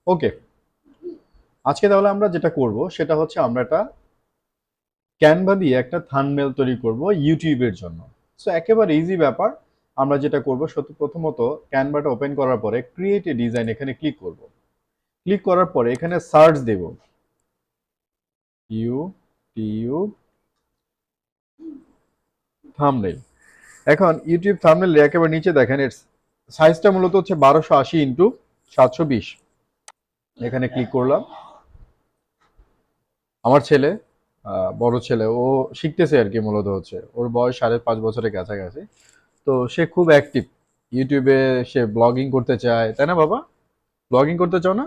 ওকে, আজকে তাহলে আমরা যেটা করব সেটা হচ্ছে আমরা একটা ক্যানভা দিয়ে একটা থাম্বনেল তৈরি করব ইউটিউবের জন্য। সো একেবারে ইজি ব্যাপার। আমরা যেটা করব প্রথমত ক্যানভাটা ওপেন করার পরে ক্রিয়েট এ ডিজাইন এখানে ক্লিক করব। ক্লিক করার পরে এখানে সার্চ দেব ইউটিউব থাম্বনেল। এখন ইউটিউব থাম্বনেল একেবারে নিচে দেখেন এর সাইজটা মূলত হচ্ছে 1280 ইন্টু 720। এখানে ক্লিক করলাম। আমার ছেলে, বড় ছেলে, ও শিখতেছে আর কি, মূলত হচ্ছে ওর বয়স 5.5 বছরের কাছাকাছি। তো সে খুব অ্যাক্টিভ ইউটিউবে, সে ব্লগিং করতে চায়, তাই না বাবা? ব্লগিং করতে চাও না?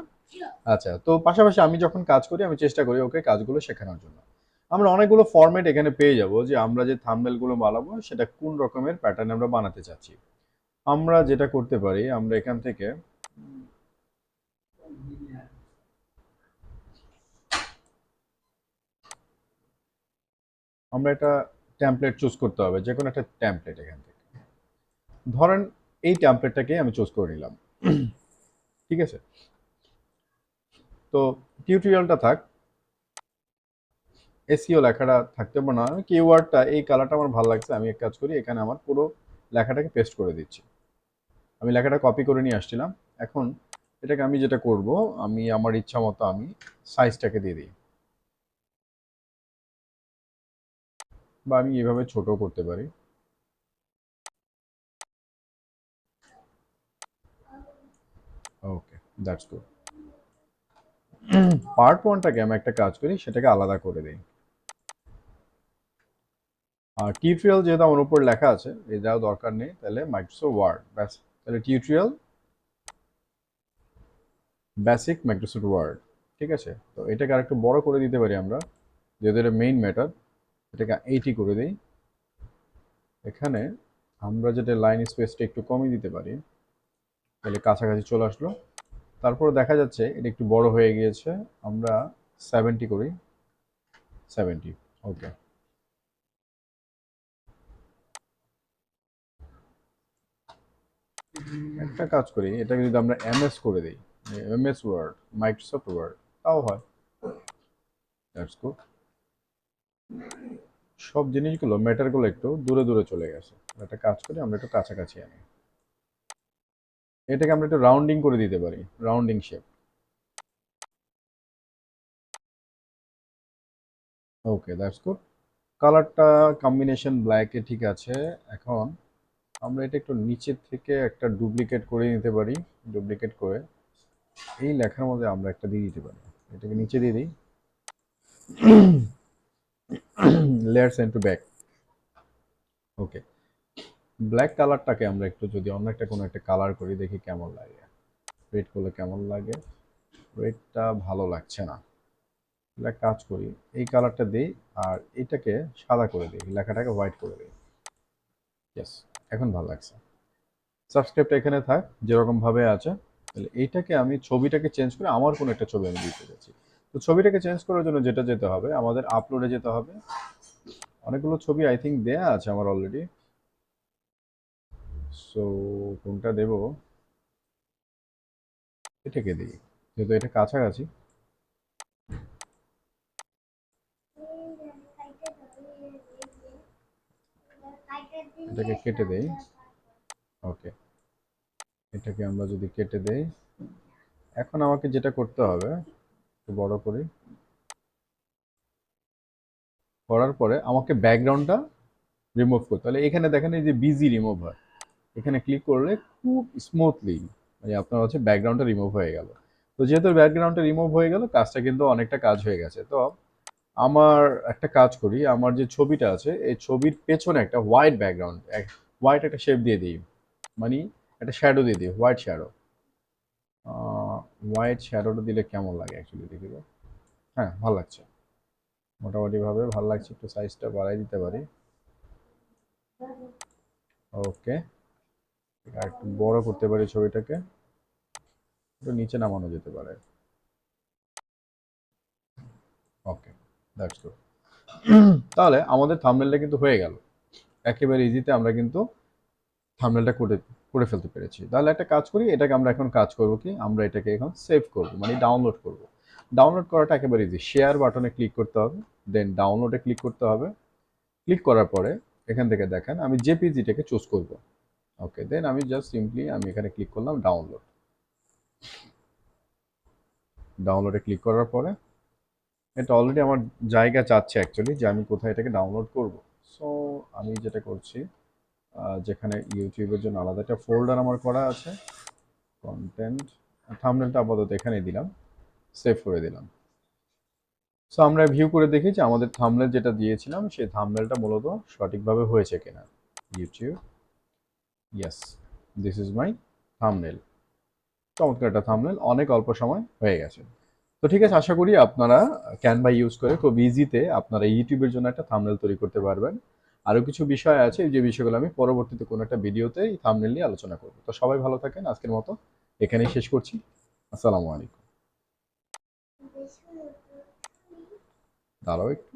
আচ্ছা, তো পাশাপাশি আমি যখন কাজ করি আমি চেষ্টা করি ওকে কাজগুলো শেখানোর জন্য। আমরা অনেকগুলো ফরম্যাট এখানে পেয়ে যাব যে আমরা যে থাম্বনেল গুলো বানাবো সেটা কোন রকমের প্যাটার্ন আমরা বানাতে চাচ্ছি। আমরা যেটা করতে পারি, আমরা এখান থেকে আমরা একটা টেমপ্লেট চুজ করতে হবে, যে কোনো একটা টেমপ্লেট এখান থেকে। ধরেন এই টেমপ্লেটটাকে আমি চুজ করে নিলাম। ঠিক আছে, তো টিউটোরিয়ালটা থাক, এসইও লেখাটা থাকতে পারে না, কিওয়ার্ডটা এই কালারটা আমার ভালো লাগছে, আমি এক কাজ করি এখানে আমার পুরো লেখাটাকে পেস্ট করে দিচ্ছি। আমি লেখাটা কপি করে নিয়ে আসছিলাম। এখন এটাকে আমি যেটা করব, আমি আমার ইচ্ছা মতো আমি সাইজটাকে দিয়ে দিই, বা আমি এভাবে ছোট করতে পারি। ওকে, দ্যাটস গুড। পার্ট ওয়ানটাকে আমি একটা কাজ করি, সেটাকে আলাদা করে দিই। আর টিউটোরিয়াল যেহেতু আমার উপর লেখা আছে, এই যাওয়া দরকার নেই, তাহলে মাইক্রোসফট ওয়ার্ড ব্যাস। তাহলে টিউটোরিয়াল বেসিক মাইক্রোসফট ওয়ার্ড। ঠিক আছে, তো এটাকে আরেকটু বড় করে দিতে পারি আমরা, যেহেতু এটা মেইন ম্যাটার। এটাকে 80 করে দিই। এখানে আমরা যেটা লাইন স্পেসটা একটু কমিয়ে দিতে পারি, তাহলে কাছাকাছি চলে আসলো। তারপর দেখা যাচ্ছে এটা একটু বড় হয়ে গিয়েছে, আমরা 70 করি। 70, ওকে। একটা কাজ করি, এটাকে যদি আমরা এমএস করে দিই, এমএস ওয়ার্ড, মাইক্রোসফট ওয়ার্ড, তাও হয়। That's good. সব জিনিসগুলো ম্যাটারগুলো একটু দূরে দূরে চলে গেছে। একটা কাজ করি, আমরা একটু কাছাকাছি আনি। এটাকে আমরা একটু রাউন্ডিং করে দিতে পারি, rounding shape. Okay, that's good. কালারটা কম্বিনেশন ব্ল্যাকে ঠিক আছে। এখন আমরা এটা একটু নিচের থেকে একটা ডুপ্লিকেট করে নিতে পারি। ডুপ্লিকেট করে এই লেখার মধ্যে আমরা একটা দিয়ে দিতে পারি। এটাকে নিচে দিয়ে দিই, layer send to back. Okay, black কালারটাকে আমরা একটু যদি অন্য একটা কোনো একটা কালার করি, দেখি কেমন লাগে। রেড করলে কেমন লাগে? রেডটা ভালো লাগছে না। একটা কাজ করি, এই কালারটা দিই, আর এটাকে সাদা করে দিই, লেখাটাকে হোয়াইট করে দিই। ইয়েস, এখন ভালো লাগছে। সাবস্ক্রাইবটা এখানে থাক যেরকম ভাবে আছে। তাহলে এইটাকে আমি ছবিটাকে চেঞ্জ করে আমার কোনো একটা ছবি আমি দিতে যাচ্ছি। তো ছবিটাকে চেঞ্জ করার জন্য যেটা যেতে হবে, আমাদের আপলোডে যেতে হবে। অনেকগুলো ছবি আই থিঙ্ক দেয়া আছে আমার অলরেডি। সো কোনটা দেব? এটাকে দিই, যেহেতু এটা কাছাকাছি। এটাকে কেটে দেই। ওকে, এটাকে আমরা যদি কেটে দেই, এখন আমাকে যেটা করতে হবে, একটু বড় করি। করার পরে আমাকে ব্যাকগ্রাউন্ডটা রিমুভ করতে, তাহলে এখানে দেখেন এই যে বিজি রিমুভ হয়, এখানে ক্লিক করলে খুব স্মুথলি মানে আপনার হচ্ছে ব্যাকগ্রাউন্ডটা রিমুভ হয়ে গেল। তো যেহেতু ব্যাকগ্রাউন্ডটা রিমুভ হয়ে গেল, কাজটা কিন্তু অনেকটা কাজ হয়ে গেছে। তো আমার একটা কাজ করি, আমার যে ছবিটা আছে এই ছবির পেছনে একটা হোয়াইট ব্যাকগ্রাউন্ড, হোয়াইট একটা শেপ দিয়ে দিই, মানে একটা শ্যাডো দিয়ে দিই, হোয়াইট শ্যাডো। হোয়াইট শ্যাডোটা দিলে কেমন লাগে অ্যাকচুয়ালি দেখি তো। হ্যাঁ, ভালো লাগছে, মোটামুটি ভাবে ভালো লাগছে। একটু সাইজটা বাড়াই দিতে পারি। ওকে, আর একটু বড় করতে পারি ছবিটাকে, একটু নিচে নামানো যেতে পারে। ওকে, দ্যাটস গুড। তাহলে আমাদের থাম্বনেলটা কিন্তু হয়ে গেল। একেবারে ইজিতে আমরা কিন্তু থাম্বনেলটা করে ফেলতে পেরেছি। তাহলে একটা কাজ করি, এটাকে আমরা এখন কাজ করব কি, আমরা এটাকে এখন সেভ করব, মানে ডাউনলোড করব। ডাউনলোড করাটা একেবারে ইজি। শেয়ার বাটনে ক্লিক করতে হবে, দেন ডাউনলোডে ক্লিক করতে হবে। ক্লিক করার পরে এখান থেকে দেখেন আমি জেপিজিটাকে চুজ করব। ওকে, দেন আমি জাস্ট সিম্পলি আমি এখানে ক্লিক করলাম ডাউনলোড। ডাউনলোডে ক্লিক করার পরে এটা অলরেডি আমার জায়গা চাচ্ছে অ্যাকচুয়ালি যে আমি কোথায় এটাকে ডাউনলোড করব। সো আমি যেটা করছি, যেখানে ইউটিউবের জন্য আলাদা একটা ফোল্ডার আমার করা আছে, কন্টেন্ট, থাম্বনেলটা আপাতত এখানেই দিলাম, সেভ করে দিলাম। সো আমরা ভিউ করে দেখি যে আমাদের থাম্বনেল যেটা দিয়েছিলাম সেই থাম্বনেলটা মূলত সঠিকভাবে হয়েছে কিনা। YouTube, yes, this is my thumbnail. চমৎকার একটা থাম্বনেল, অনেক অল্প সময় হয়ে গেছে। তো ঠিক আছে, আশা করি আপনারা ক্যানভা ইউজ করে খুব ইজিতে আপনারা ইউটিউবের জন্য একটা থাম্বনেল তৈরি করতে পারবেন। আরও কিছু বিষয় আছে, যে বিষয়গুলো আমি পরবর্তীতে কোনো একটা ভিডিওতে এই থাম্বনেল নিয়ে আলোচনা করব। তো সবাই ভালো থাকেন, আজকের মতো এখানেই শেষ করছি। আসসালামু আলাইকুম। দাঁড়াও একটু।